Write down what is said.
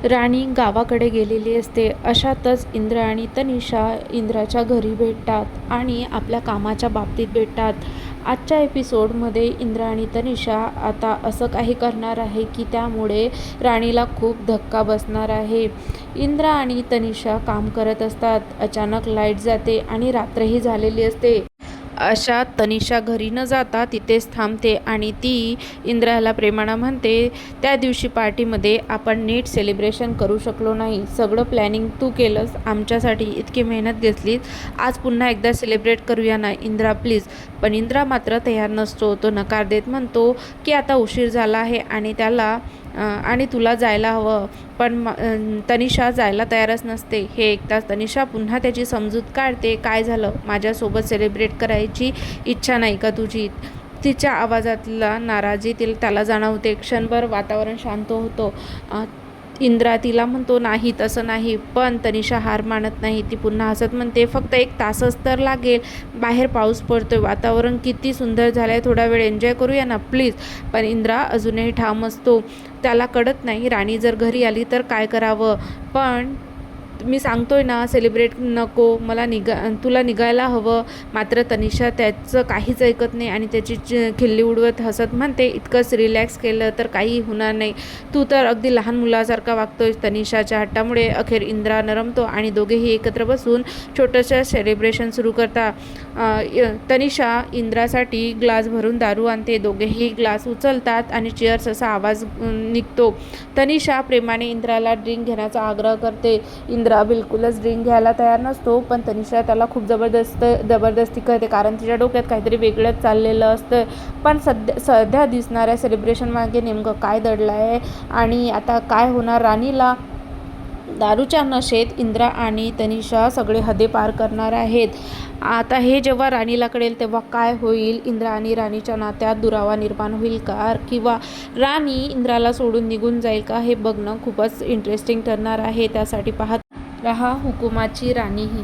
राणी गावाकडे गेलेली असते. अशातच इंद्र आणि तनिषा इंद्राच्या घरी भेटतात आणि आपल्या कामाच्या बाबतीत भेटतात. आजच्या एपिसोडमध्ये इंद्र आणि तनिषा आता असं काही करणार आहे की त्यामुळे राणीला खूप धक्का बसणार आहे. इंद्र आणि तनिषा काम करत असतात. अचानक लाईट जाते आणि रात्रही झालेली असते. अशात तनिषा घरी न जाता तिथेच थांबते आणि ती इंद्राला प्रेमानं म्हणते, त्या दिवशी पार्टीमध्ये आपण नीट सेलिब्रेशन करू शकलो नाही. सगळं प्लॅनिंग तू केलंस, आमच्यासाठी इतकी मेहनत घेतलीस. आज पुन्हा एकदा सेलिब्रेट करूया ना इंद्रा प्लीज. पण इंद्रा मात्र तयार नसतो. तो नकार देत म्हणतो की आता उशीर झाला आहे आणि तुला जायला हवं. पण तनिषा जायला तयारच नसते. हे ऐकताच तनिषा पुन्हा त्याची समजूत काढते. काय झालं, माझ्यासोबत सेलिब्रेट करायची इच्छा नाही का तुझी? तिच्या आवाजातला नाराजी त्याला जाणवते. क्षणभर वातावरण शांत होतं. इंद्रा तिला म्हणतो नाही तसं नाही, पण तनिषा हार मानत नाही. ती पुन्हा हसत म्हणते, फक्त 1 तासच तर लागेल. बाहेर पाऊस पडतोय, वातावरण किती सुंदर झालंय, थोडा वेळ एन्जॉय करूया ना प्लीज. पण इंद्रा अजूनही ठाम असतो. त्याला कळत नाही राणी जर घरी आली तर काय करावं. पण मी सांगतोय ना सेलिब्रेट नको, तुला निघायला हवं. मात्र तनिषा त्याचं काहीच ऐकत नाही आणि त्याची खिल्ली उडवत हसत म्हणते, इतकंच रिलॅक्स केलं तर काही होणार नाही. तू तर अगदी लहान मुलासारखा वागतोय. तनिषाच्या हट्टामुळे अखेर इंद्रा नरमतो आणि दोघेही एकत्र बसून छोटंसं सेलिब्रेशन सुरू करतात. तनिषा इंद्रासाठी ग्लास भरून दारू आणते. दोघेही ग्लास उचलतात आणि चिअर्स असा आवाज निघतो. तनिषा प्रेमाने इंद्राला ड्रिंक घेण्याचा आग्रह करते. इंद्रा बिलकुलच ड्रिंक घ्यायला तयार नसतो. पण तनिषा त्याला खूप जबरदस्ती करते, कारण तिच्या डोक्यात काहीतरी वेगळंच चाललेलं असतं. पण सध्या दिसणाऱ्या सेलिब्रेशन मागे नेमकं काय दडलं आहे आणि आता काय होणार? राणीला दारूच्या नशेत इंद्रा आणि तनिषा सगळे हद्दी पार करणार आहेत. आता हे जेव्हा राणीला कळेल तेव्हा काय होईल? इंद्रा आणि राणीच्या नात्यात दुरावा निर्माण होईल का, किंवा राणी इंद्राला सोडून निघून जाईल का? हे बघणं खूपच इंटरेस्टिंग ठरणार आहे. त्यासाठी पाहत रहा हुकुमाची राणी ही.